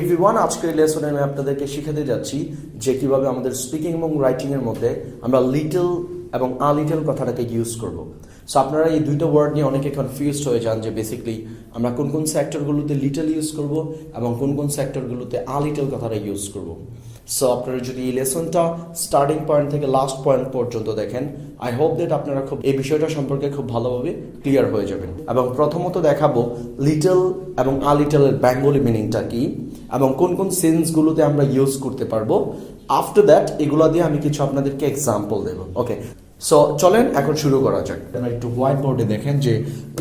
Everyone, আজকের লেসনে আমি আপনাদেরকে শিখাতে যাচ্ছি যে কিভাবে আমাদের স্পিকিং এবং রাইটিং এর মধ্যে আমরা লিটল এবং আ লিটল কথাটাকে ইউজ করব। সো আপনারা এই দুইটা ওয়ার্ড নিয়ে অনেকে কনফিউজড হয়ে যান যে বেসিক্যালি আমরা কোন কোন সেক্টরগুলোতে লিটল ইউজ করব এবং কোন কোন সেক্টরগুলোতে আ লিটল কথাটা ইউজ করব। সো আপনারা যদি এই লেসনটা স্টার্টিং পয়েন্ট থেকে লাস্ট পয়েন্ট পর্যন্ত দেখেন, আই হোপ দ্যাট আপনারা খুব এই বিষয়টা সম্পর্কে খুব ভালোভাবে ক্লিয়ার হয়ে যাবেন। এবং প্রথমত দেখাবো লিটল এবং আ লিটলের বেঙ্গলি মিনিংটা কি এবং কোন কোন সেন্সগুলোতে আমরা ইউজ করতে পারবো। আফটার দ্যাট এগুলো দিয়ে আমি কিছু আপনাদেরকে এক্সাম্পল দেবো। ওকে, সো চলেন এখন শুরু করা যাক। আপনারা একটু হোয়াইট বোর্ডে দেখেন যে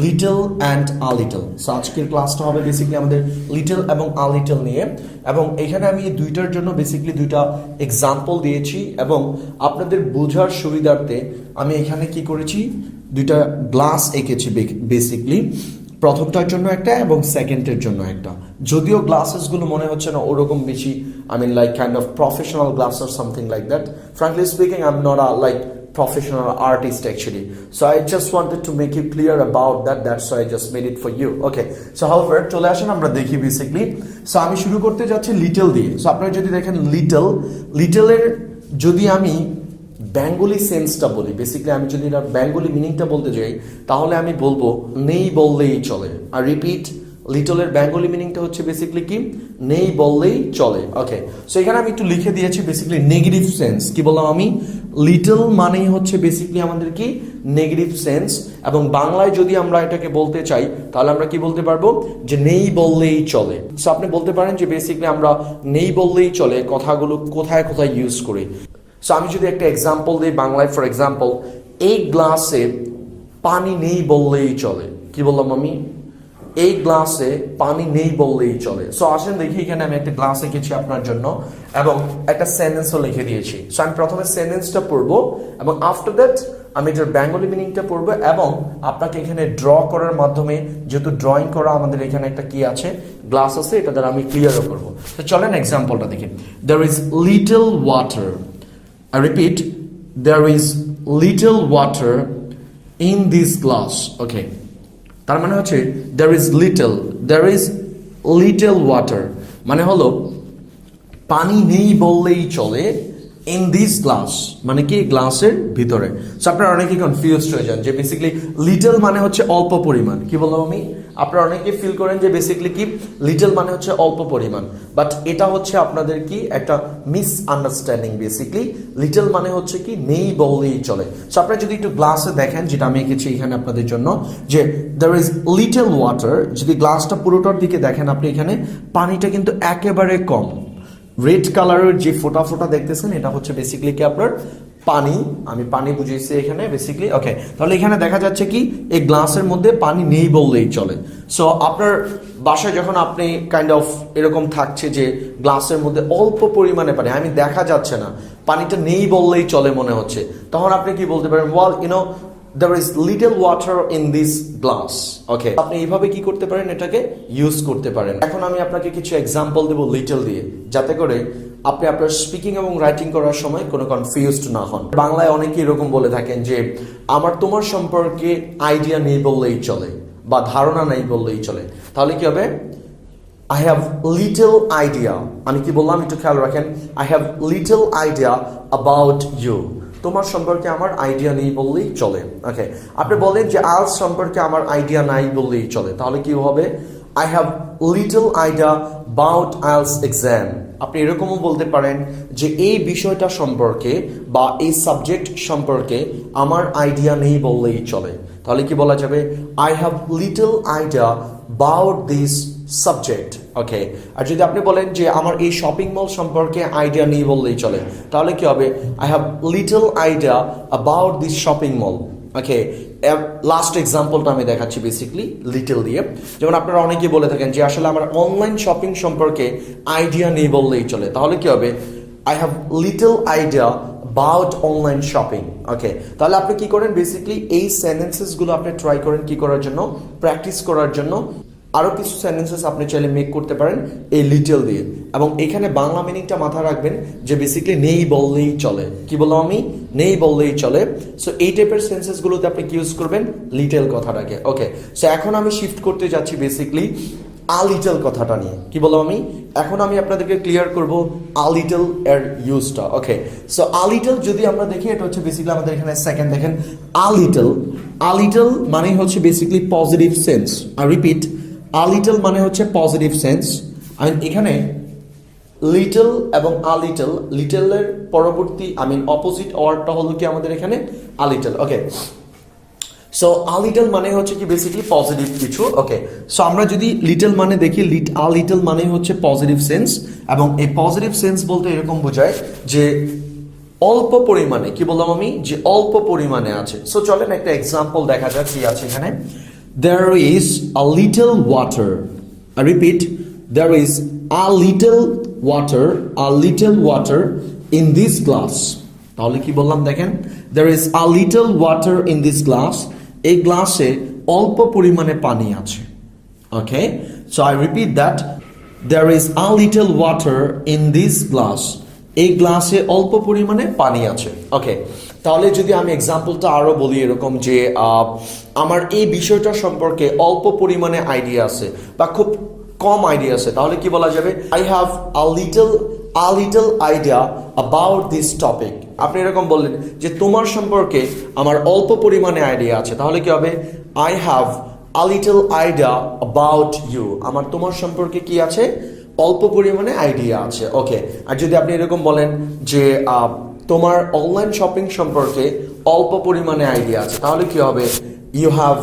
little and a little. So আজকের ক্লাসটা হবে বেসিক্যালি আমাদের লিটল এবং আ লিটল নিয়ে, এবং এখানে আমি দুইটার জন্য বেসিক্যালি দুইটা এক্সাম্পল দিয়েছি এবং আপনাদের বোঝার সুবিধার্থে আমি এখানে কি করেছি, দুইটা গ্লাস এঁকেছি বেসিক্যালি, প্রথমটার জন্য একটা এবং সেকেন্ডের জন্য একটা। যদিও গ্লাসেসগুলো মনে হচ্ছে না ওরকম বেশি, I mean like kind of professional glass or something like that. Frankly speaking, I am not a like professional artist actually, so I just wanted to make you clear about that, that's why I just made it for you. Okay, so however চলে আসেন আমরা দেখি basically. So আমি শুরু করতে যাচ্ছি little দিয়ে। So আপনারা যদি দেখেন লিটলের যদি আমি বেঙ্গলি সেন্সটা বলি, বেসিক্যালি আমি যদি এটা বেঙ্গলি মিনিংটা বলতে যাই তাহলে আমি বলবো নেই বললেই চলে। আর রিপিট, লিটলের বেঙ্গলি মিনিংটা হচ্ছে বেসিক্যালি কি, নেই বললেই চলে। ওকে, সো এখানে আমি একটু লিখে দিয়েছি বেসিক্যালি নেগেটিভ সেন্স। কি বললাম আমি, লিটল মানেই হচ্ছে বেসিক্যালি আমাদের কি নেগেটিভ সেন্স, এবং বাংলায় যদি আমরা এটাকে বলতে চাই তাহলে আমরা কি বলতে পারবো যে নেই বললেই চলে। সো আপনি বলতে পারেন যে বেসিক্যালি আমরা নেই বললেই চলে কথাগুলো কোথায় কোথায় ইউজ করি। সো আমি যদি একটা এক্সাম্পল দিই বাংলায়, ফর এক্সাম্পল, এই গ্লাসে পানি নেই বললেই চলে। কি বললাম আমি, এই গ্লাসে পানি নেই বললেই চলে। সো আসেন দেখি, এখানে আমি একটা গ্লাস এঁকেছি আপনার জন্য এবং একটা সেন্টেন্সও লিখে দিয়েছি। সো আমি প্রথমে সেন্টেন্সটা পড়বো এবং আফটার দ্যাট আমি এটার বেঙ্গলি মিনিংটা পড়বো এবং আপনাকে এখানে ড্র করার মাধ্যমে, যেহেতু ড্রয়িং করা আমাদের এখানে একটা কি আছে, গ্লাস আছে, এটা দ্বারা আমি ক্লিয়ারও করবো। তো চলেন এক্সাম্পলটা দেখি। There is little water, I repeat, there is little water in this glass. Okay, তার মানে হচ্ছে there is little water মানে হলো পানি নেই বললেই চলে in this glass, মানে কি গ্লাসের ভিতরে। সো আপনারা অনেকে কনফিউজড হয়ে যান যে বেসিক্যালি লিটল মানে হচ্ছে অল্প পরিমাণ। কি বললাম আমি, আপনারা অনেকে ফিল করেন যে বেসিক্যালি কি লিটল মানে হচ্ছে অল্প পরিমাণ, বাট এটা হচ্ছে আপনাদের কি একটা মিস আন্ডারস্ট্যান্ডিং। বেসিক্যালি লিটল মানে হচ্ছে কি নেই বললেই চলে। সো আপনারা যদি একটু গ্লাসে দেখেন, যেটা আমি এঁকেছি এখানে আপনাদের জন্য, যে there is little water, যদি গ্লাসটা পুরোটার দিকে দেখেন আপনি, এখানে পানিটা কিন্তু একেবারে কম। রেড কালারের যে ফোটা ফোটা দেখতেছেন এটা হচ্ছে বেসিক্যালি কি আপনার পানি, আমি পানি বুঝিয়েছি এখানে বেসিক্যালি। ওকে, তাহলে এখানে দেখা যাচ্ছে কি এই গ্লাসের মধ্যে পানি নেই বললেই চলে। সো আপনার বাসায় যখন আপনি কাইন্ড অফ এরকম থাকছে যে গ্লাসের মধ্যে অল্প পরিমাণে পানি, আমি দেখা যাচ্ছে না, পানিটা নেই বললেই চলে মনে হচ্ছে, তখন আপনি কি বলতে পারেন, well you know there is little water in this glass. Okay, আপনি এইভাবে কি করতে পারেন, এটাকে ইউজ করতে পারেন। এখন আমি আপনাকে কিছু এক্সাম্পল দেবো লিটল দিয়ে, যাতে করে আপনি আপনার স্পিকিং এবং রাইটিং করার সময় কোনো কনফিউজড না হন। বাংলায় অনেকে এরকম বলে থাকেন যে আমার তোমার সম্পর্কে আইডিয়া নেই বললেই চলে বা ধারণা নেই বললেই চলে। তাহলে কি হবে, I have little idea, আমি কি বললাম একটু খেয়াল রাখেন, I have little idea about you, তোমার সম্পর্কে আমার আইডিয়া নেই বললেই চলে। ওকে, আপনি বলেন যে আইএলটিএস সম্পর্কে আমার আইডিয়া নাই বললেই চলে, তাহলে কি হবে, I have little idea about IELTS exam. আপনি এরকমও বলতে পারেন যে এই বিষয়টা সম্পর্কে বা এই সাবজেক্ট সম্পর্কে আমার আইডিয়া নেই বললেই চলে, তাহলে কি বলা যাবে, I have little idea about this subject. Okay, আর যদি আপনি বলেন যে আমার এই শপিং মল সম্পর্কে আইডিয়া নেই বললেই চলে, তাহলে কি হবে, I have little idea about this shopping mall. Okay, last এক্সাম্পলটা আমি দেখাচ্ছি বেসিক্যালি লিটল দিয়ে। যেমন আপনারা অনেকে বলে থাকেন যে আসলে আমার অনলাইন শপিং সম্পর্কে আইডিয়া নেই বললেই চলে, তাহলে কি হবে, I have little idea about online shopping. Okay, তাহলে আপনি কি করেন, বেসিক্যালি এই সেন্টেন্সেসগুলো আপনি ট্রাই করেন কি করার জন্য, প্র্যাকটিস করার জন্য। আরও কিছু সেন্টেন্সেস আপনি চাইলে মেক করতে পারেন এই লিটল দিয়ে, এবং এখানে বাংলা মিনিংটা মাথায় রাখবেন যে বেসিক্যালি নেই বললেই চলে। কি বললাম আমি, নেই বললেই চলে। সো এই টাইপের সেন্টেন্সগুলোতে আপনি কি ইউজ করবেন, লিটল কথাটাকে। ওকে, সো এখন আমি শিফট করতে যাচ্ছি বেসিক্যালি আ লিটল কথাটা নিয়ে। কি বললাম আমি? এখন আমি আপনাদেরকে ক্লিয়ার করব আ লিটল এর ইউজটা। ওকে, সো আ লিটল যদি আমরা দেখি, এটা হচ্ছে বেসিক্যালি আমাদের এখানে সেকেন্ড দেখেন, আ লিটল মানে হচ্ছে বেসিক্যালি পজিটিভ সেন্স। আর রিপিট, আ লিটল মানে হচ্ছে পজিটিভ সেন্স। আমি এখানে লিটল এবং আ লিটলের পরবর্তী অপোজিট ওয়ার্ডটা হলো কি আমাদের এখানে a little. Okay, so a little মানে হচ্ছে কি বেসিক্যালি পজিটিভ কিছু। ওকে, সো আমরা যদি লিটল মানে দেখি, আ লিটল মানে হচ্ছে পজিটিভ সেন্স, এবং এই পজিটিভ সেন্স বলতে এরকম বোঝায় যে অল্প পরিমাণে, কি বললাম আমি, যে অল্প পরিমাণে আছে। সো চলেন একটা এক্সাম্পল দেখা যাক কি আছে এখানে। There is a little water. I repeat, there is a little water in this glass. তাহলে কি বললাম দেখেন, there is a little water in this glass. এই গ্লাসে অল্প পরিমাণে পানি আছে। ওকে, so I repeat that, there is a little water in this glass. এই গ্লাসে অল্প পরিমাণে পানি আছে। ওকে, তাহলে যদি আমি এক্সাম্পলটা আরো বলি এরকম যে আমার এই বিষয়টা সম্পর্কে অল্প পরিমাণে আইডিয়া আছে বা খুব কম আইডিয়া আছে, তাহলে কি বলা যাবে? I have a little idea about this topic. আপনি এরকম বললেন যে তোমার সম্পর্কে আমার অল্প পরিমাণে আইডিয়া আছে, তাহলে কি হবে? I have a little idea about you. আমার তোমার সম্পর্কে কি আছে? অল্প পরিমাণে আইডিয়া আছে। ওকে, আর যদি আপনি এরকম বলেন যে তোমার অনলাইন শপিং সম্পর্কে অল্প পরিমাণে আইডিয়া আছে, তাহলে কি হবে? You have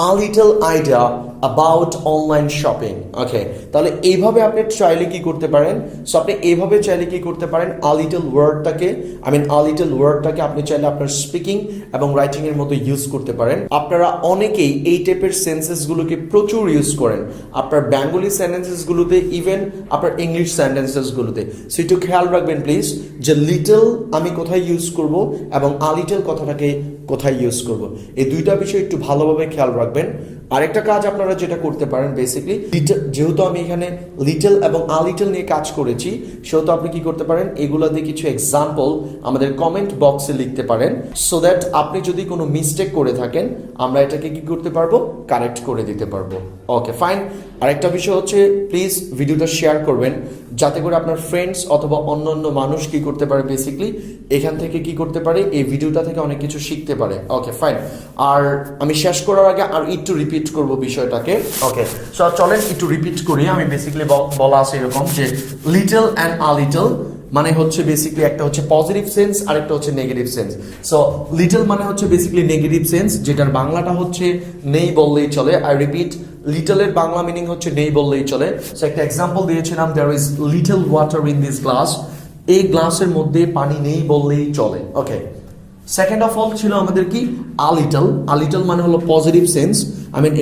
a little idea about online shopping. ওকে, তাহলে এইভাবে আপনি চাইলে কি করতে পারেন? সো আপনি এইভাবে চাইলে কি করতে পারেন? a little ওয়ার্ডটাকে আপনি চাইলে আপনার স্পিকিং এবং রাইটিং এর মতো ইউজ করতে পারেন। আপনারা অনেকেই এই টাইপের সেন্টেন্স গুলোকে প্রচুর ইউজ করেন আপনার বেঙ্গলি সেন্টেন্সেস গুলোতে, ইভেন আপনার ইংলিশ সেন্টেন্সেস গুলোতে। সো একটু খেয়াল রাখবেন প্লিজ যে লিটল আমি কোথায় ইউজ করব এবং a little কথাটাকে কোথায় ইউজ করব, এই দুইটা বিষয় একটু ভালোভাবে খেয়াল রাখবেন। আরেকটা কাজ আপনারা যেটা করতে পারেন, বেসিক্যালি যেহেতু আমি এখানে লিটল এবং আ লিটল নিয়ে কাজ করেছি, সেহেতু আপনি কি করতে পারেন, এগুলো দিয়ে কিছু এক্সাম্পল আমাদের কমেন্ট বক্সে লিখতে পারেন, সো দ্যাট আপনি যদি কোনো মিস্টেক করে থাকেন আমরা এটাকে কি করতে পারবো, কারেক্ট করে দিতে পারবো। ওকে, ফাইন। আরেকটা বিষয় হচ্ছে প্লিজ ভিডিওটা শেয়ার করবেন, যাতে করে আপনার ফ্রেন্ডস অথবা অন্য মানুষ কি করতে পারে, বেসিক্যালি এখান থেকে কি করতে পারে, এই ভিডিওটা থেকে অনেক কিছু শিখতে পারে। ওকে, ফাইন। আর আমি শেষ করার আগে আর একটু রিপিট করব বিষয়টাকে। ওকে, সো চলেন একটু রিপিট করি। আমি বেসিক্যালি বলা আছে এরকম যে লিটল অ্যান্ড আ লিটল মানে হচ্ছে বেসিক্যালি একটা হচ্ছে পজিটিভ সেন্স আর একটা হচ্ছে নেগেটিভ সেন্স। সো লিটল মানে হচ্ছে বেসিক্যালি নেগেটিভ সেন্স, যেটার বাংলাটা হচ্ছে নেই বললেই চলে। আই রিপিট, লিটলের বাংলা মিনিং হচ্ছে নেই বললেই চলে। সো একটা এক্সাম্পল দিয়েছিলাম, there is little water in this glass. এই গ্লাসের মধ্যে পানি নেই বললেই চলে। ওকে, সেকেন্ড অফ অল ছিল আমাদের কি আ লিটল মানে হলো পজিটিভ সেন্স,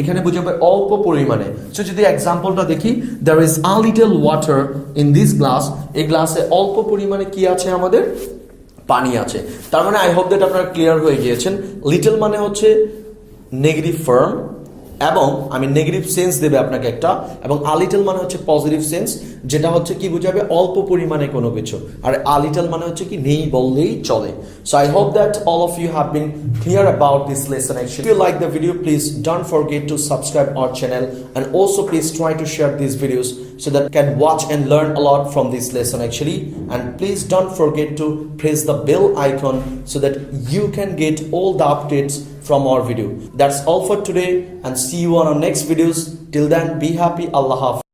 এখানে বোঝাবে অল্প পরিমাণে। সো যদি এক্সাম্পলটা দেখি, there is a little water in this glass, এই গ্লাসে অল্প পরিমাণে কি আছে, আমাদের পানি আছে। তার মানে আই হোপ দ্যাট আপনারা ক্লিয়ার হয়ে গিয়েছেন। লিটল মানে হচ্ছে নেগেটিভ ফর্ম এবং নেগেটিভ সেন্স দেবে আপনাকে একটা, এবং আ লিটল মানে হচ্ছে পজিটিভ সেন্স, যেটা হচ্ছে কি বোঝাবে অল্প পরিমাণে কোনো কিছু, আর আ লিটল মানে হচ্ছে কি নেই বললেই চলে। So I hope that all of you have been clear about this lesson actually. If you like the video, please don't forget to subscribe our channel, and also please try to share these videos so that you can watch and learn a lot from this lesson actually. And please don't forget to press the bell icon so that you can get all the updates from our video. That's all for today, and see you on our next videos. Till then, be happy. Allah Hafiz.